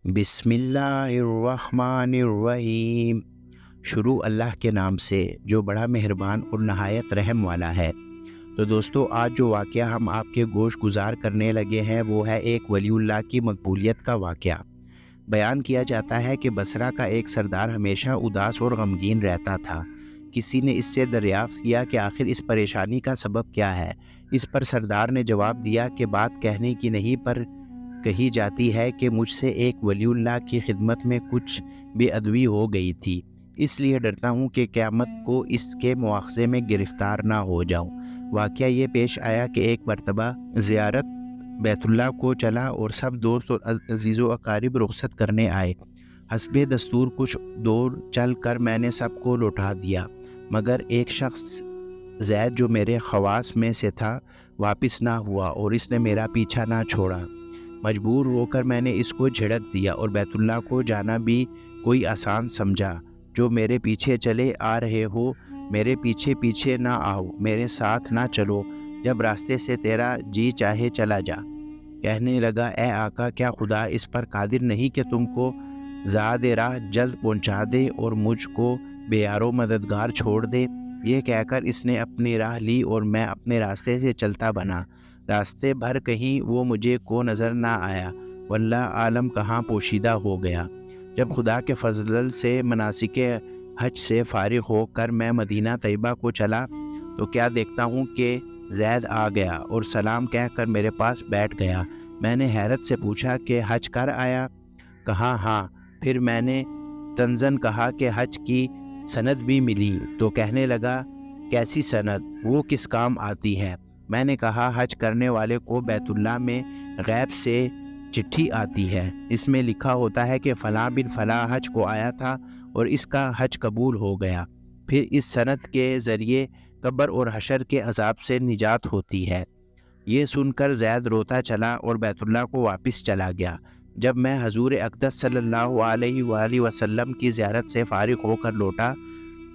بسم اللہ الرحمن الرحیم۔ شروع اللہ کے نام سے جو بڑا مہربان اور نہایت رحم والا ہے۔ تو دوستو، آج جو واقعہ ہم آپ کے گوش گزار کرنے لگے ہیں وہ ہے ایک ولی اللہ کی مقبولیت کا واقعہ۔ بیان کیا جاتا ہے کہ بصرہ کا ایک سردار ہمیشہ اداس اور غمگین رہتا تھا۔ کسی نے اس سے دریافت کیا کہ آخر اس پریشانی کا سبب کیا ہے۔ اس پر سردار نے جواب دیا کہ بات کہنے کی نہیں پر کہی جاتی ہے کہ مجھ سے ایک ولی اللہ کی خدمت میں کچھ بے ادبی ہو گئی تھی، اس لیے ڈرتا ہوں کہ قیامت کو اس کے مواخذے میں گرفتار نہ ہو جاؤں۔ واقعہ یہ پیش آیا کہ ایک مرتبہ زیارت بیت اللہ کو چلا اور سب دوست اور عزیز و اقارب رخصت کرنے آئے۔ حسب دستور کچھ دور چل کر میں نے سب کو لوٹا دیا، مگر ایک شخص زید جو میرے خواص میں سے تھا واپس نہ ہوا اور اس نے میرا پیچھا نہ چھوڑا۔ مجبور ہو کر میں نے اس کو جھڑک دیا اور بیت اللہ کو جانا بھی کوئی آسان سمجھا۔ جو میرے پیچھے چلے آ رہے ہو، میرے پیچھے پیچھے نہ آؤ، میرے ساتھ نہ چلو، جب راستے سے تیرا جی چاہے چلا جا۔ کہنے لگا، اے آقا، کیا خدا اس پر قادر نہیں کہ تم کو زاد راہ جلد پہنچا دے اور مجھ کو بے یار و مددگار چھوڑ دے؟ یہ کہہ کر اس نے اپنی راہ لی اور میں اپنے راستے سے چلتا بنا۔ راستے بھر کہیں وہ مجھے کو نظر نہ آیا، واللہ عالم کہاں پوشیدہ ہو گیا۔ جب خدا کے فضل سے مناسک حج سے فارغ ہو کر میں مدینہ طیبہ کو چلا تو کیا دیکھتا ہوں کہ زید آ گیا اور سلام کہہ کر میرے پاس بیٹھ گیا۔ میں نے حیرت سے پوچھا کہ حج کر آیا؟ کہا ہاں۔ پھر میں نے تنزن کہا کہ حج کی سند بھی ملی؟ تو کہنے لگا، کیسی سند؟ وہ کس کام آتی ہے؟ میں نے کہا، حج کرنے والے کو بیت اللہ میں غیب سے چٹھی آتی ہے، اس میں لکھا ہوتا ہے کہ فلاں بن فلاں حج کو آیا تھا اور اس کا حج قبول ہو گیا۔ پھر اس سند کے ذریعے قبر اور حشر کے عذاب سے نجات ہوتی ہے۔ یہ سن کر زید روتا چلا اور بیت اللہ کو واپس چلا گیا۔ جب میں حضور اقدس صلی اللہ علیہ وآلہ وسلم کی زیارت سے فارغ ہو کر لوٹا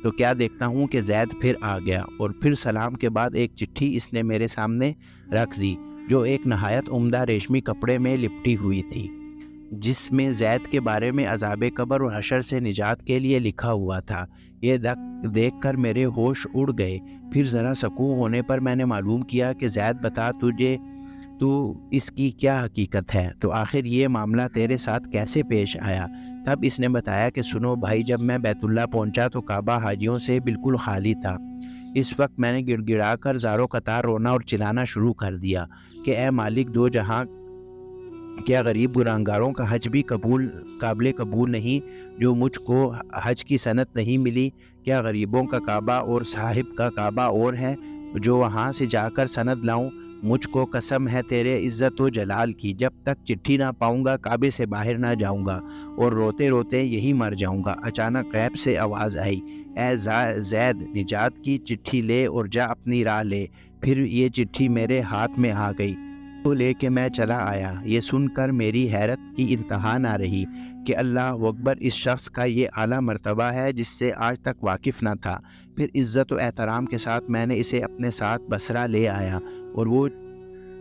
تو کیا دیکھتا ہوں کہ زید پھر آ گیا اور پھر سلام کے بعد ایک چٹھی اس نے میرے سامنے رکھ دی، جو ایک نہایت عمدہ ریشمی کپڑے میں لپٹی ہوئی تھی، جس میں زید کے بارے میں عذاب قبر اور حشر سے نجات کے لیے لکھا ہوا تھا۔ یہ دیکھ کر میرے ہوش اڑ گئے۔ پھر ذرا سکون ہونے پر میں نے معلوم کیا کہ زید، بتا تو اس کی کیا حقیقت ہے؟ تو آخر یہ معاملہ تیرے ساتھ کیسے پیش آیا؟ تب اس نے بتایا کہ سنو بھائی، جب میں بیت اللہ پہنچا تو کعبہ حاجیوں سے بالکل خالی تھا۔ اس وقت میں نے گڑ گڑا کر زاروں قطار رونا اور چلانا شروع کر دیا کہ اے مالک دو جہاں، کیا غریب گناہگاروں کا حج بھی قابل قبول نہیں جو مجھ کو حج کی سند نہیں ملی؟ کیا غریبوں کا کعبہ اور صاحب کا کعبہ اور ہے جو وہاں سے جا کر سند لاؤں؟ مجھ کو قسم ہے تیرے عزت و جلال کی، جب تک چٹھی نہ پاؤں گا کعبے سے باہر نہ جاؤں گا اور روتے روتے یہی مر جاؤں گا۔ اچانک غیب سے آواز آئی، اے زید، نجات کی چٹھی لے اور جا اپنی راہ لے۔ پھر یہ چٹھی میرے ہاتھ میں آ گئی تو لے کے میں چلا آیا۔ یہ سن کر میری حیرت کی انتہا نہ رہی کہ اللہ اکبر، اس شخص کا یہ اعلیٰ مرتبہ ہے جس سے آج تک واقف نہ تھا۔ پھر عزت و احترام کے ساتھ میں نے اسے اپنے ساتھ بصرہ لے آیا اور وہ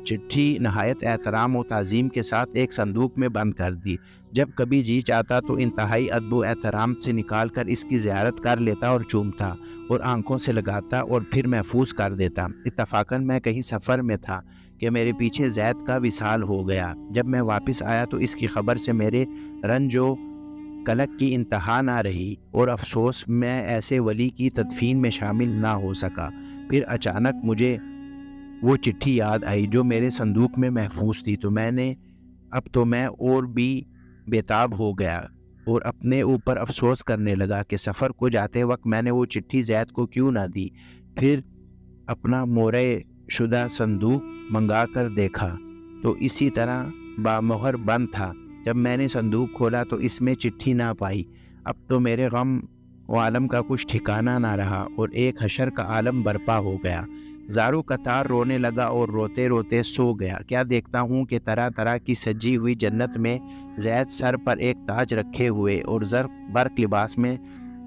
چٹھی نہایت احترام و تعظیم کے ساتھ ایک صندوق میں بند کر دی۔ جب کبھی جی چاہتا تو انتہائی ادب و احترام سے نکال کر اس کی زیارت کر لیتا اور چومتا اور آنکھوں سے لگاتا اور پھر محفوظ کر دیتا۔ اتفاقاً میں کہیں سفر میں تھا کہ میرے پیچھے زید کا وصال ہو گیا۔ جب میں واپس آیا تو اس کی خبر سے میرے رنج و قلق کی انتہا نہ رہی اور افسوس میں ایسے ولی کی تدفین میں شامل نہ ہو سکا۔ پھر اچانک مجھے وہ چٹھی یاد آئی جو میرے صندوق میں محفوظ تھی، تو میں اور بھی بےتاب ہو گیا اور اپنے اوپر افسوس کرنے لگا کہ سفر کو جاتے وقت میں نے وہ چٹھی زید کو کیوں نہ دی۔ پھر اپنا مورے شدہ صندوق منگا کر دیکھا تو اسی طرح بامہر بند تھا۔ جب میں نے صندوق کھولا تو اس میں چٹھی نہ پائی۔ اب تو میرے غم و عالم کا کچھ ٹھکانہ نہ رہا اور ایک حشر کا عالم برپا ہو گیا۔ زاروں قطار رونے لگا اور روتے روتے سو گیا۔ کیا دیکھتا ہوں کہ طرح طرح کی سجی ہوئی جنت میں زید سر پر ایک تاج رکھے ہوئے اور زرق برق لباس میں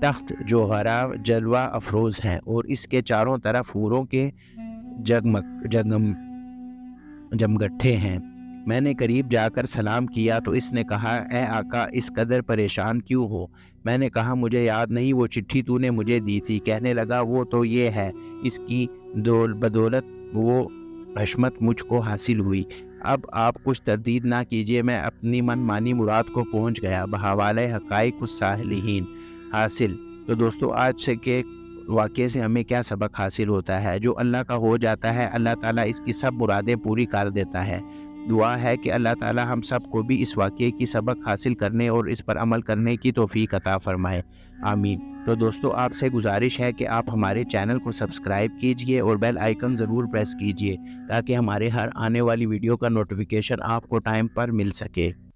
تخت جوہرا جلوہ افروز ہیں اور اس کے چاروں طرف حوروں کے جمگٹھے ہیں۔ میں نے قریب جا کر سلام کیا تو اس نے کہا اے آقا اس قدر پریشان کیوں ہو؟ میں نے کہا مجھے یاد نہیں وہ چٹھی تو نے مجھے دی تھی۔ کہنے لگا وہ تو یہ ہے، اس کی بدولت وہ حشمت مجھ کو حاصل ہوئی۔ اب آپ کچھ تردید نہ کیجیے، میں اپنی من مانی مراد کو پہنچ گیا۔ بحوالہ حقائق الصالحین حاصل۔ تو دوستو آج سے کے واقعے سے ہمیں کیا سبق حاصل ہوتا ہے؟ جو اللہ کا ہو جاتا ہے اللہ تعالیٰ اس کی سب مرادیں پوری کر دیتا ہے۔ دعا ہے کہ اللہ تعالیٰ ہم سب کو بھی اس واقعے کی سبق حاصل کرنے اور اس پر عمل کرنے کی توفیق عطا فرمائے، آمین۔ تو دوستو آپ سے گزارش ہے کہ آپ ہمارے چینل کو سبسکرائب کیجئے اور بیل آئیکن ضرور پریس کیجئے تاکہ ہمارے ہر آنے والی ویڈیو کا نوٹیفیکیشن آپ کو ٹائم پر مل سکے۔